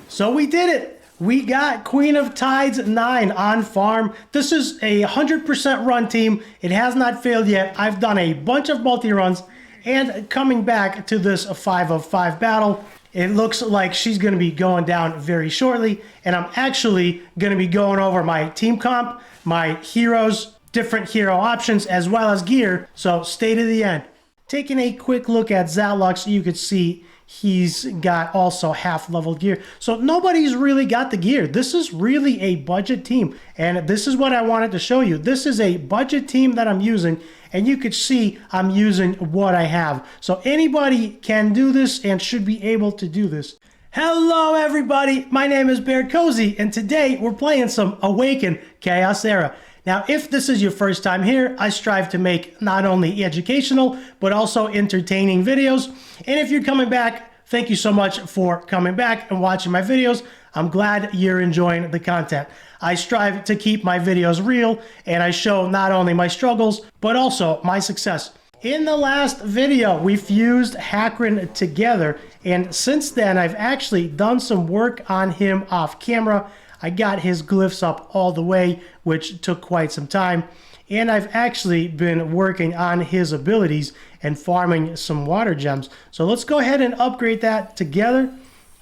So we did it. We got Queen of Tides 9 on farm. This is a 100% run team. It has not failed yet. I've done a bunch of multi-runs, and coming back to this 5 of 5 battle, it looks like she's going to be going down very shortly, and I'm actually going to be going over my team comp, my heroes, different hero options, as well as gear, so stay to the end. Taking a quick look at Zatlux, you could see he's got also half-level gear. So nobody's really got the gear. This is really a budget team, and this is what I wanted to show you. This is a budget team that I'm using, and you could see I'm using what I have. So anybody can do this and should be able to do this. Hello everybody, my name is BearCozy, and today we're playing some Awaken Chaos Era. Now, if this is your first time here, I strive to make not only educational, but also entertaining videos. And if you're coming back, thank you so much for coming back and watching my videos. I'm glad you're enjoying the content. I strive to keep my videos real, and I show not only my struggles, but also my success. In the last video, we fused Hakron together, and since then, I've actually done some work on him off camera. I got his glyphs up all the way, which took quite some time, and I've actually been working on his abilities and farming some water gems. So let's go ahead and upgrade that together.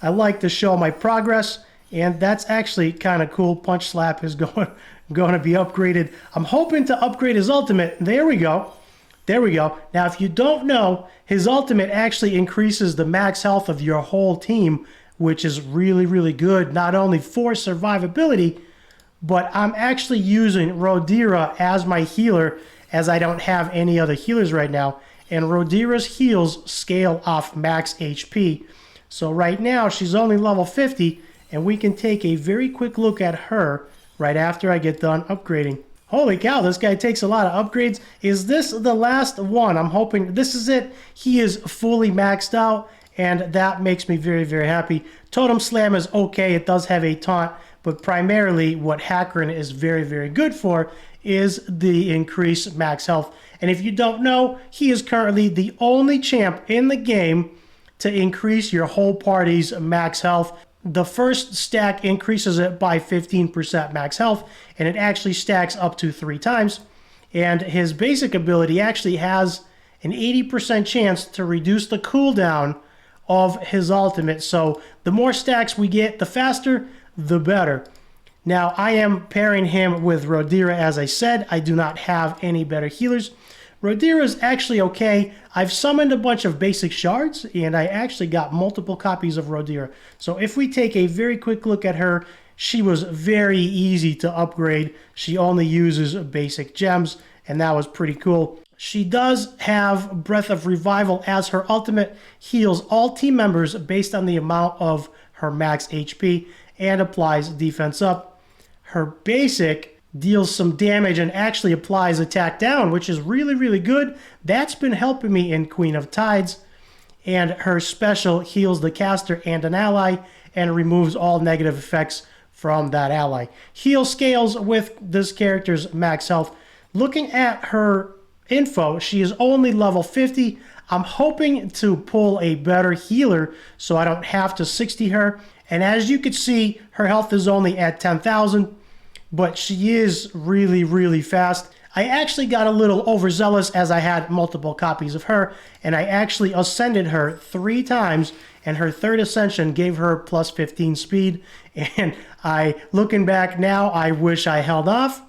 I like to show my progress, and that's actually kind of cool. Punch Slap is going to be upgraded. I'm hoping to upgrade his ultimate. There we go. There we go. Now, if you don't know, his ultimate actually increases the max health of your whole team, which is really, really good, not only for survivability, but I'm actually using Rodira as my healer, as I don't have any other healers right now, and Rodira's heals scale off max HP. So right now, she's only level 50, and we can take a very quick look at her right after I get done upgrading. Holy cow, this guy takes a lot of upgrades. Is this the last one? I'm hoping this is it. He is fully maxed out, and that makes me very, very happy. Totem Slam is okay. It does have a taunt, but primarily what Hakron is very, very good for is the increased max health. And if you don't know, he is currently the only champ in the game to increase your whole party's max health. The first stack increases it by 15% max health, and it actually stacks up to 3 times. And his basic ability actually has an 80% chance to reduce the cooldown of his ultimate. So the more stacks we get, the faster, the better. Now, I am pairing him with Rodira, as I said. I do not have any better healers. Rodira is actually okay. I've summoned a bunch of basic shards, and I actually got multiple copies of Rodira. So if we take a very quick look at her, she was very easy to upgrade. She only uses basic gems, and that was pretty cool. She does have Breath of Revival as her ultimate, heals all team members based on the amount of her max HP, and applies defense up. Her basic deals some damage and actually applies attack down, which is really, really good. That's been helping me in Queen of Tides. And her special heals the caster and an ally and removes all negative effects from that ally. Heal scales with this character's max health. Looking at her info, she is only level 50. I'm hoping to pull a better healer so I don't have to 60 her. And as you can see, her health is only at 10,000. But she is really, really fast. I actually got a little overzealous as I had multiple copies of her, and I actually ascended her 3 times, and her 3rd ascension gave her plus 15 speed. And looking back now, I wish I held off.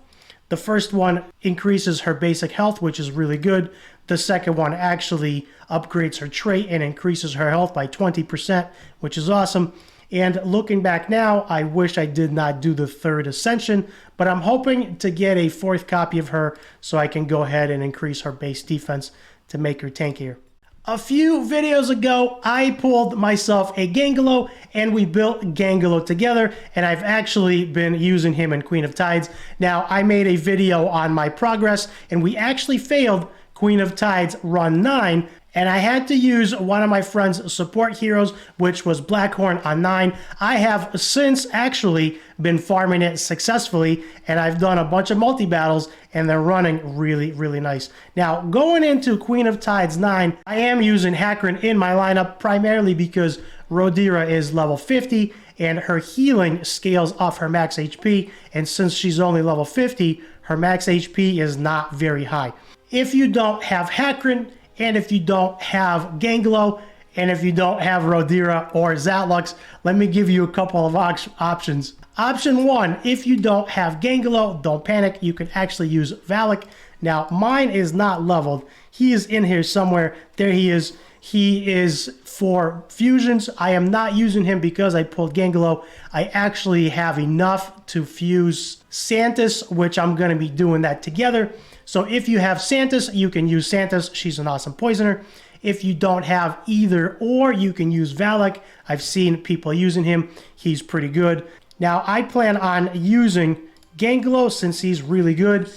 The first one increases her basic health, which is really good. The second one actually upgrades her trait and increases her health by 20%, which is awesome. And looking back now, I wish I did not do the 3rd ascension, but I'm hoping to get a 4th copy of her so I can go ahead and increase her base defense to make her tankier. A few videos ago, I pulled myself a Gangelo, and we built Gangelo together, and I've actually been using him in Queen of Tides. Now, I made a video on my progress, and we actually failed Queen of Tides Run 9, and I had to use one of my friend's support heroes, which was Blackhorn on 9. I have since actually been farming it successfully, and I've done a bunch of multi-battles, and they're running really, really nice. Now, going into Queen of Tides 9, I am using Hakron in my lineup, primarily because Rodira is level 50, and her healing scales off her max HP, and since she's only level 50, her max HP is not very high. If you don't have Hakron, and if you don't have Ganglo, and if you don't have Rodira or Zatlux, let me give you a couple of options. Option 1, if you don't have Ganglo, don't panic, you can actually use Valak. Now, mine is not leveled. He is in here somewhere. There he is. He is for fusions. I am not using him because I pulled Ganglo. I actually have enough to fuse Santis, which I'm going to be doing that together. So if you have Santis, you can use Santis. She's an awesome poisoner. If you don't have either or, you can use Valak. I've seen people using him. He's pretty good. Now, I plan on using Ganglo since he's really good,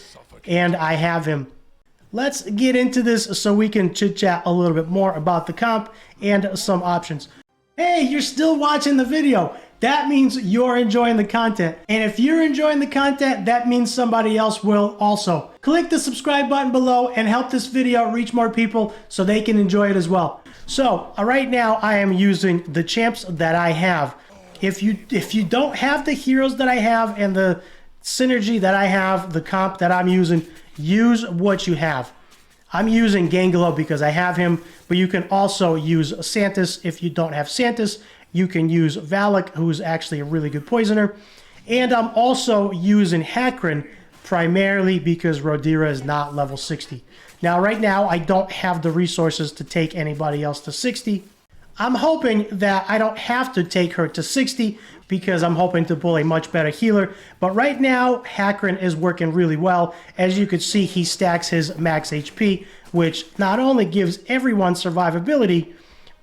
and I have him. Let's get into this so we can chit-chat a little bit more about the comp and some options. Hey, you're still watching the video. That means you're enjoying the content. And if you're enjoying the content, that means somebody else will also. Click the subscribe button below and help this video reach more people so they can enjoy it as well. So, right now I am using the champs that I have. If you don't have the heroes that I have and the synergy that I have, the comp that I'm using, use what you have. I'm using Ganglo because I have him, but you can also use Santis. If you don't have Santis, you can use Valak, who's actually a really good poisoner. And I'm also using Hakron primarily because Rodira is not level 60. Now, right now, I don't have the resources to take anybody else to 60. I'm hoping that I don't have to take her to 60 because I'm hoping to pull a much better healer. But right now, Hakron is working really well. As you can see, he stacks his max HP, which not only gives everyone survivability,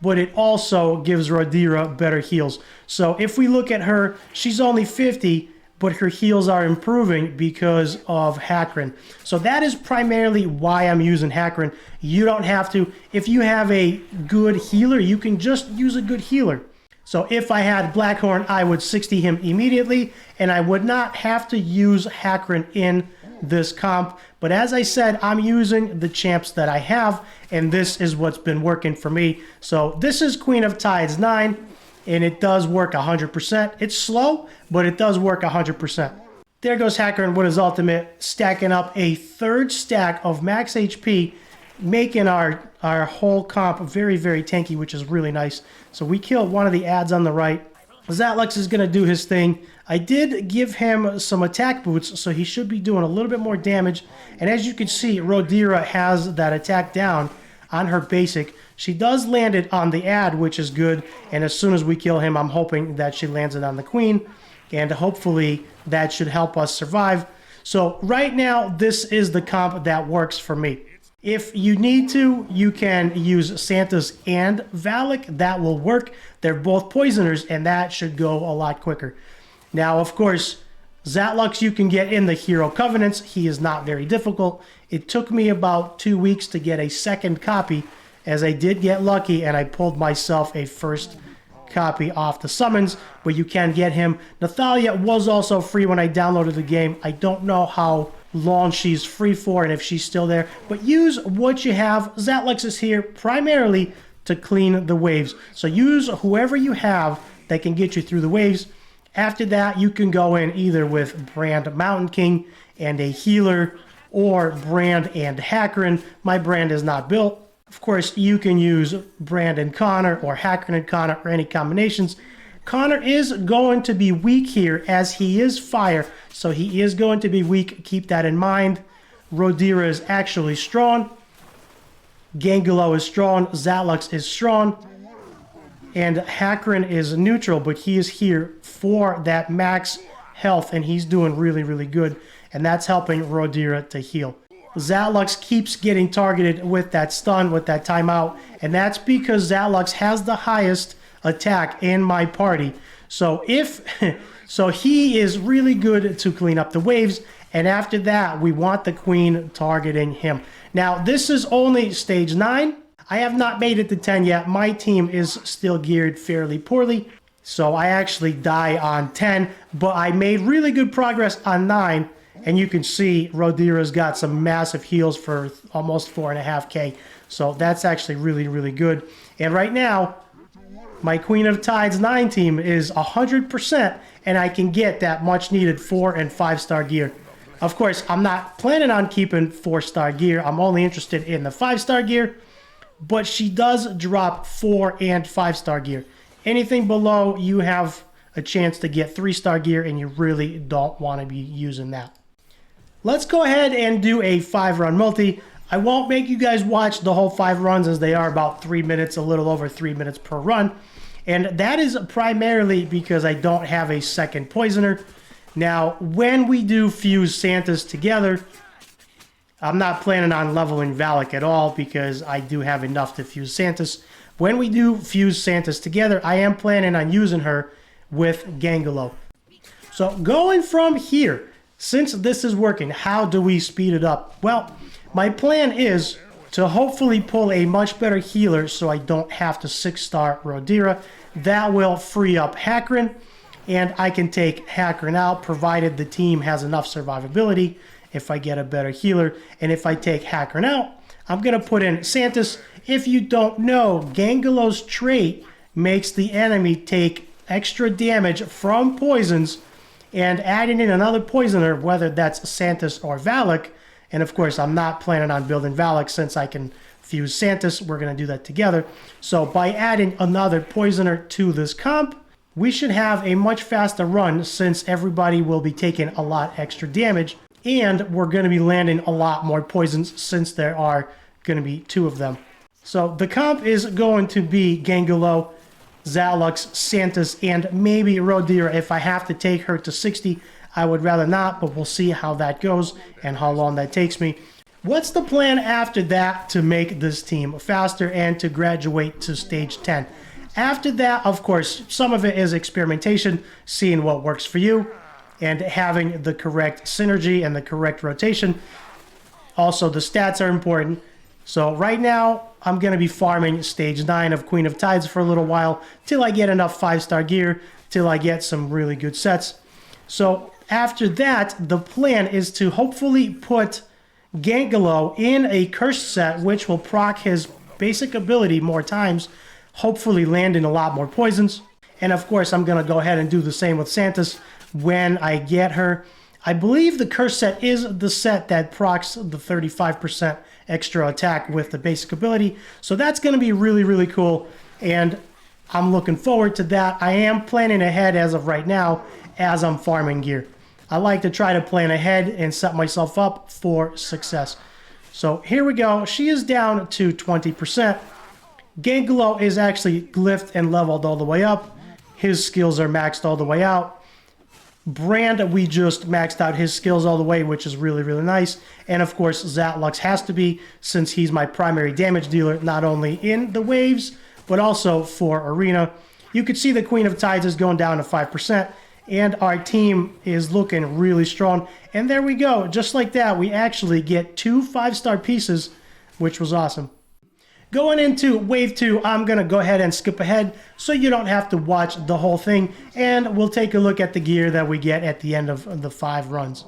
but it also gives Rodira better heals. So if we look at her, she's only 50, but her heals are improving because of Hakron. So that is primarily why I'm using Hakron. You don't have to. If you have a good healer, you can just use a good healer. So if I had Blackhorn, I would 60 him immediately, and I would not have to use Hakron in this comp. But as I said, I'm using the champs that I have, and this is what's been working for me. So this is Queen of Tides 9. And it does work 100%. It's slow, but it does work 100%. There goes Hakron with his ultimate, stacking up a third stack of max HP, making our whole comp very, very tanky, which is really nice. So we killed one of the ads on the right. Zatlux is going to do his thing. I did give him some attack boots, so he should be doing a little bit more damage. And as you can see, Rodira has that attack down on her basic. She does land it on the ad, which is good, and as soon as we kill him, I'm hoping that she lands it on the queen, and hopefully that should help us survive. So right now, this is the comp that works for me. If you need to, you can use Santis and Valak. That will work. They're both poisoners, and that should go a lot quicker. Now, of course, Zatlux you can get in the Hero Covenants. He is not very difficult. It took me about 2 weeks to get a second copy, as I did get lucky and I pulled myself a first copy off the summons, but you can get him. Nathalia was also free when I downloaded the game. I don't know how long she's free for and if she's still there, but use what you have. Zatlux is here primarily to clean the waves. So use whoever you have that can get you through the waves. After that, you can go in either with Brand Mountain King and a healer, or Brand and Hakron. My Brand is not built. Of course, you can use Brand and Connor or Hakron and Connor or any combinations. Connor is going to be weak here as he is fire, so he is going to be weak. Keep that in mind. Rodira is actually strong. Ganglo is strong. Zatlux is strong. And Hakron is neutral, but he is here for that max health, and he's doing really, really good. And that's helping Rodira to heal. Zatlux keeps getting targeted with that stun, with that timeout, and that's because Zatlux has the highest attack in my party. So he is really good to clean up the waves, and after that, we want the queen targeting him. Now, this is only stage 9. I have not made it to 10 yet. My team is still geared fairly poorly, so I actually die on 10, but I made really good progress on 9. And you can see Rodira's got some massive heals for almost 4.5k. So that's actually really, really good. And right now, my Queen of Tides 9 team is 100%, and I can get that much needed 4 and 5-star gear. Of course, I'm not planning on keeping 4-star gear. I'm only interested in the 5-star gear, but she does drop 4 and 5-star gear. Anything below, you have a chance to get 3-star gear, and you really don't want to be using that. Let's go ahead and do a 5-run multi. I won't make you guys watch the whole 5 runs, as they are about 3 minutes, a little over 3 minutes per run. And that is primarily because I don't have a second poisoner. Now, when we do fuse Santas together, I'm not planning on leveling Valak at all because I do have enough to fuse Santas. When we do fuse Santas together, I am planning on using her with Gangelo. So going from here, since this is working, how do we speed it up? Well, my plan is to hopefully pull a much better healer so I don't have to 6-star Rodira. That will free up Hakrin, and I can take Hakrin out provided the team has enough survivability if I get a better healer. And if I take Hakrin out, I'm going to put in Santas. If you don't know, Gangelo's trait makes the enemy take extra damage from poisons, and adding in another poisoner, whether that's Santas or Valak, and of course I'm not planning on building Valak since I can fuse Santas. We're going to do that together. So by adding another poisoner to this comp, we should have a much faster run since everybody will be taking a lot extra damage, and we're going to be landing a lot more poisons since there are going to be 2 of them. So the comp is going to be Gangelo, Zalux, Santas, and maybe Rodira. If I have to take her to 60, I would rather not, but we'll see how that goes and how long that takes me. What's the plan after that to make this team faster and to graduate to stage 10? After that, of course, some of it is experimentation, seeing what works for you, and having the correct synergy and the correct rotation. Also, the stats are important. So right now, I'm going to be farming stage 9 of Queen of Tides for a little while, till I get enough 5-star gear, till I get some really good sets. So after that, the plan is to hopefully put Gangelo in a cursed set, which will proc his basic ability more times, hopefully landing a lot more poisons. And of course, I'm going to go ahead and do the same with Santas when I get her. I believe the curse set is the set that procs the 35% extra attack with the basic ability. So that's going to be really, really cool. And I'm looking forward to that. I am planning ahead as of right now as I'm farming gear. I like to try to plan ahead and set myself up for success. So here we go. She is down to 20%. Gangelo is actually glyphed and leveled all the way up. His skills are maxed all the way out. Brand, we just maxed out his skills all the way, which is really, really nice. And of course, Zatlux has to be, since he's my primary damage dealer, not only in the waves, but also for Arena. You can see the Queen of Tides is going down to 5%, and our team is looking really strong. And there we go. Just like that, we actually get 2 5-star pieces, which was awesome. Going into Wave 2, I'm going to go ahead and skip ahead so you don't have to watch the whole thing, and we'll take a look at the gear that we get at the end of the 5 runs.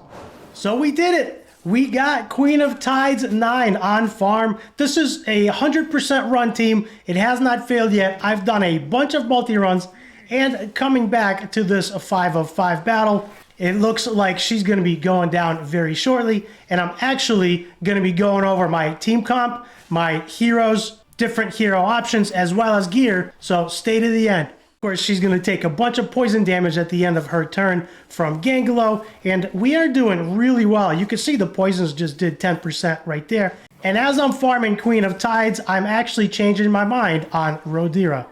So we did it! We got Queen of Tides 9 on farm. This is a 100% run team. It has not failed yet. I've done a bunch of multi-runs, and coming back to this 5-of-5 battle, it looks like she's going to be going down very shortly, and I'm actually going to be going over my team comp, my heroes, different hero options, as well as gear, so stay to the end. Of course, she's going to take a bunch of poison damage at the end of her turn from Gangelo, and we are doing really well. You can see the poisons just did 10% right there. And as I'm farming Queen of Tides, I'm actually changing my mind on Rodira.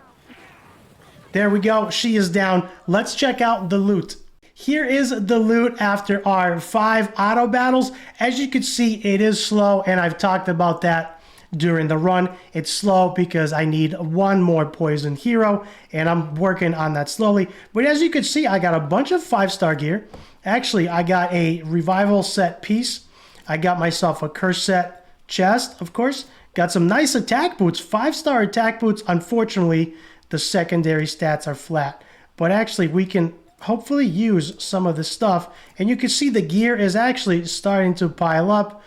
There we go, she is down. Let's check out the loot. Here is the loot after our 5 auto battles. As you can see, it is slow, and I've talked about that during the run. It's slow because I need 1 more poison hero, and I'm working on that slowly. But as you can see, I got a bunch of 5-star gear. Actually, I got a revival set piece. I got myself a curse set chest, of course. Got some nice attack boots, 5-star attack boots. Unfortunately, the secondary stats are flat. But actually, we can hopefully use some of the stuff, and you can see the gear is actually starting to pile up.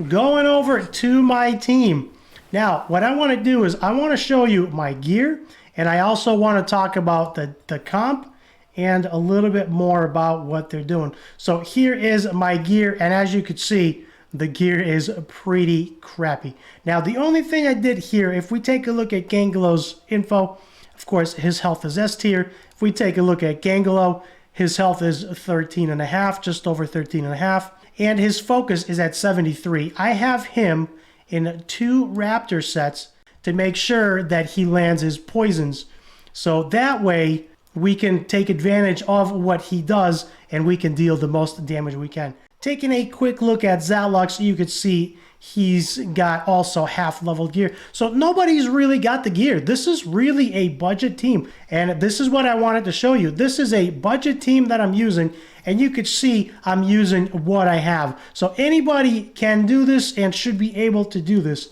Going over to my team. Now, what I want to do is I want to show you my gear, And I also want to talk about the comp and a little bit more about what they're doing. So here is my gear, and as you can see, the gear is pretty crappy. Now, the only thing I did here, if we take a look at Gangelo's info, of course, his health is S tier. If we take a look at Gangelo, his health is 13.5, just over 13.5, and his focus is at 73. I have him in 2 raptor sets to make sure that he lands his poisons. So that way, we can take advantage of what he does, and we can deal the most damage we can. Taking a quick look at Zatlux, you could see he's got also half-level gear. So nobody's really got the gear. This is really a budget team, and this is what I wanted to show you. This is a budget team that I'm using, and you could see I'm using what I have. So anybody can do this and should be able to do this.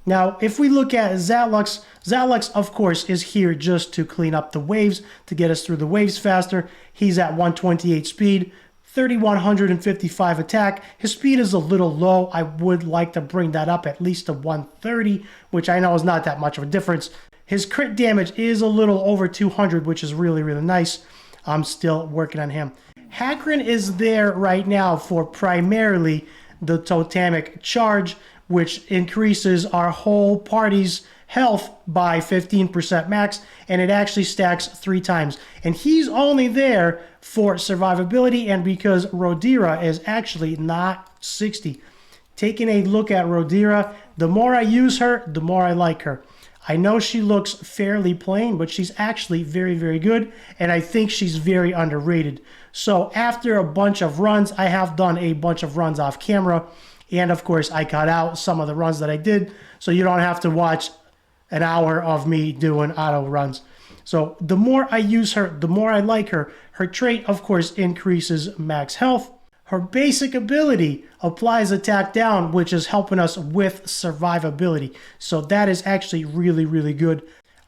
Now, if we look at Zatlux, Zatlux, of course, is here just to clean up the waves, to get us through the waves faster. He's at 128 speed, 3,155 attack. His speed is a little low. I would like to bring that up at least to 130, which I know is not that much of a difference. His crit damage is a little over 200, which is really, really nice. I'm still working on him. Hakron is there right now for primarily the totemic charge, which increases our whole party's health by 15% max, and it actually stacks 3 times. And he's only there for survivability, and because Rodira is actually not 60. Taking a look at Rodira, the more I use her, the more I like her. I know she looks fairly plain, but she's actually very, very good, and I think she's very underrated. So after a bunch of runs, I have done a bunch of runs off camera, and of course I cut out some of the runs that I did, so you don't have to watch an hour of me doing auto runs. So the more I use her, the more I like her. Her trait, of course, increases max health. Her basic ability applies attack down, which is helping us with survivability. So that is actually really, really good.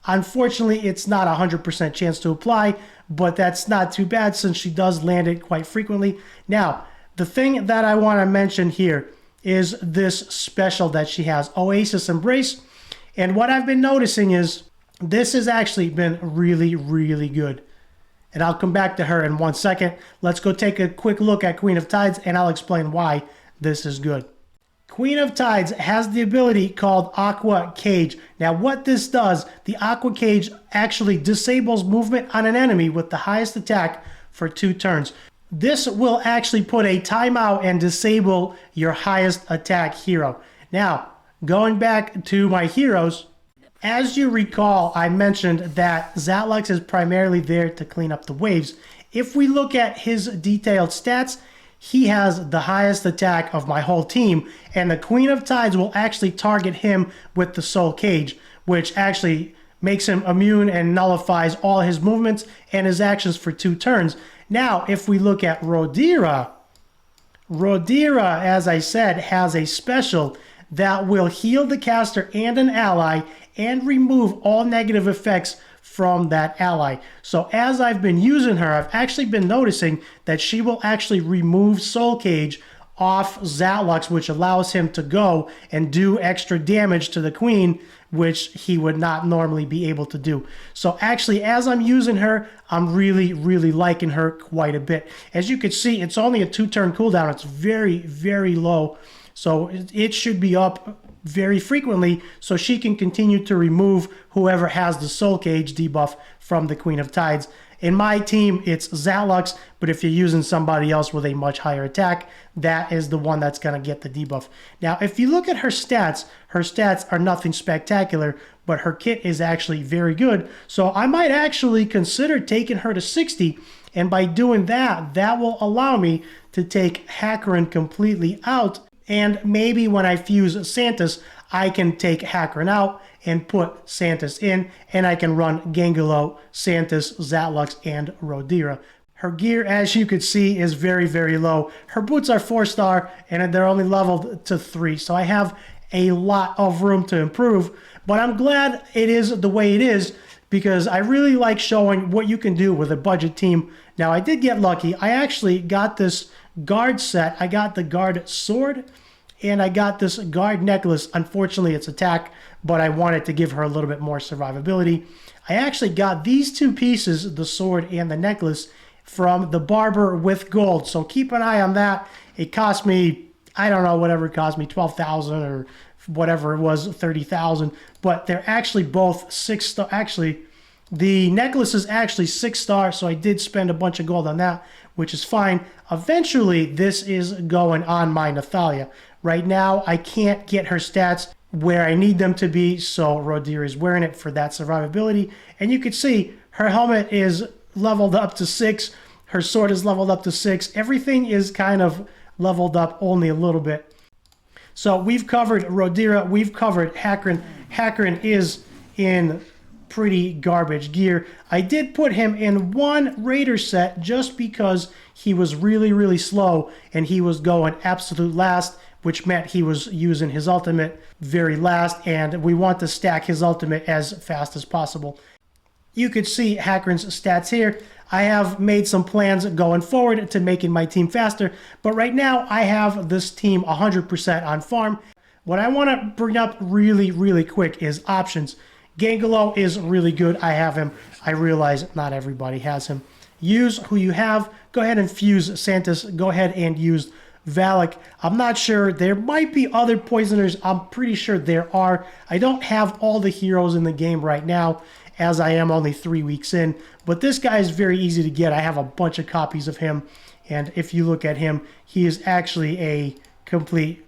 Unfortunately, it's not a 100% chance to apply, but that's not too bad since she does land it quite frequently. Now, the thing that I want to mention here is this special that she has, Oasis Embrace. And what I've been noticing is this has actually been really, really good. And I'll come back to her in 1 second. Let's go take a quick look at Queen of Tides, and I'll explain why this is good. Queen of Tides has the ability called Aqua Cage. Now what this does, the Aqua Cage actually disables movement on an enemy with the highest attack for 2 turns. This will actually put a timeout and disable your highest attack hero. Now, going back to my heroes, as you recall, I mentioned that Zatlux is primarily there to clean up the waves. If we look at his detailed stats, he has the highest attack of my whole team, and the Queen of Tides will actually target him with the Soul Cage, which actually makes him immune and nullifies all his movements and his actions for 2 turns. Now, if we look at Rodira, Rodira, as I said, has a special that will heal the caster and an ally and remove all negative effects from that ally. So as I've been using her, I've actually been noticing that she will actually remove Soul Cage off Zatlux, which allows him to go and do extra damage to the queen, which he would not normally be able to do. So actually, as I'm using her, I'm really, really liking her quite a bit. As you can see, it's only a 2-turn cooldown. It's very, very low. So it should be up very frequently so she can continue to remove whoever has the Soul Cage debuff from the Queen of Tides. In my team, it's Zatlux, but if you're using somebody else with a much higher attack, that is the one that's going to get the debuff. Now, if you look at her stats are nothing spectacular, but her kit is actually very good. So I might actually consider taking her to 60, and by doing that, that will allow me to take Hakron completely out. And maybe when I fuse Santis, I can take Hakron out and put Santis in, and I can run Gangelo, Santis, Zatlux, and Rodira. Her gear, as you could see, is very, very low. Her boots are 4-star, and they're only leveled to 3, so I have a lot of room to improve. But I'm glad it is the way it is, because I really like showing what you can do with a budget team. Now, I did get lucky. I actually got this guard set. I got the guard sword, and I got this guard necklace. Unfortunately, it's attack, but I wanted to give her a little bit more survivability. I actually got these two pieces, the sword and the necklace, from the barber with gold. So keep an eye on that. It cost me, I don't know, whatever it cost me, 12,000 or whatever it was, 30,000. But they're actually both 6-star. Actually, the necklace is actually 6-star, so I did spend a bunch of gold on that, which is fine. Eventually, this is going on my Nathalia. Right now, I can't get her stats where I need them to be, so Rodira is wearing it for that survivability. And you can see her helmet is leveled up to 6. Her sword is leveled up to 6. Everything is kind of leveled up only a little bit. So we've covered Rodira. We've covered Hakron. Hakron is in pretty garbage gear. I did put him in one Raider set just because he was really, really slow and he was going absolute last, which meant he was using his ultimate very last, and we want to stack his ultimate as fast as possible. You could see Hakron's stats here. I have made some plans going forward to making my team faster, but right now I have this team 100% on farm. What I want to bring up really, really quick is options. Gangelo is really good. I have him. I realize not everybody has him. Use who you have. Go ahead and fuse Santos. Go ahead and use Valak. I'm not sure. There might be other poisoners. I'm pretty sure there are. I don't have all the heroes in the game right now, as I am only 3 weeks in. But this guy is very easy to get. I have a bunch of copies of him. And if you look at him, he is actually a complete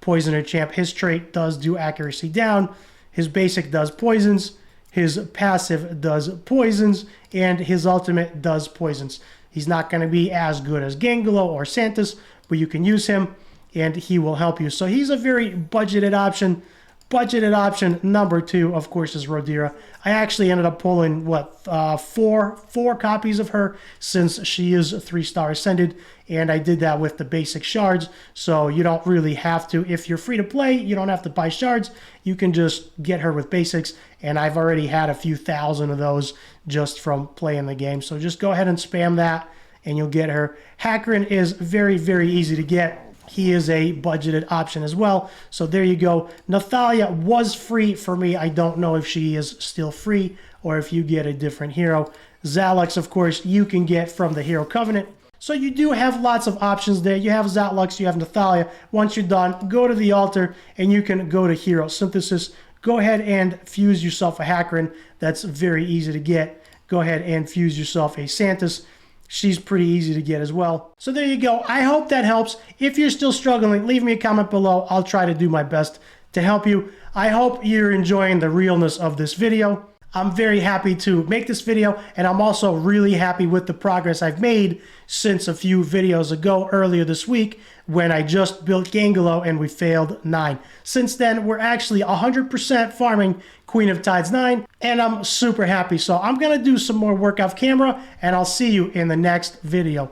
poisoner champ. His trait does do accuracy down. His basic does poisons. His passive does poisons. And his ultimate does poisons. He's not going to be as good as Gangelo or Santos, but you can use him and he will help you. So he's a very budgeted option. Budgeted option number 2, of course, is Rodira. I actually ended up pulling, four copies of her since she is 3-star ascended, and I did that with the basic shards, so you don't really have to. If you're free to play, you don't have to buy shards. You can just get her with basics, and I've already had a few thousand of those just from playing the game, so just go ahead and spam that, and you'll get her. Hakron is very, very easy to get. He is a budgeted option as well. So there you go. Nathalia was free for me. I don't know if she is still free or if you get a different hero. Zalux, of course, you can get from the Hero Covenant. So you do have lots of options there. You have Zalux, you have Nathalia. Once you're done, go to the altar and you can go to Hero Synthesis. Go ahead and fuse yourself a Hakron. That's very easy to get. Go ahead and fuse yourself a Santos. She's pretty easy to get as well. So there you go. I hope that helps. If you're still struggling, leave me a comment below. I'll try to do my best to help you. I hope you're enjoying the realness of this video. I'm very happy to make this video, and I'm also really happy with the progress I've made since a few videos ago earlier this week when I just built Gangelo and we failed 9. Since then, we're actually 100% farming Queen of Tides 9, and I'm super happy. So I'm going to do some more work off camera, and I'll see you in the next video.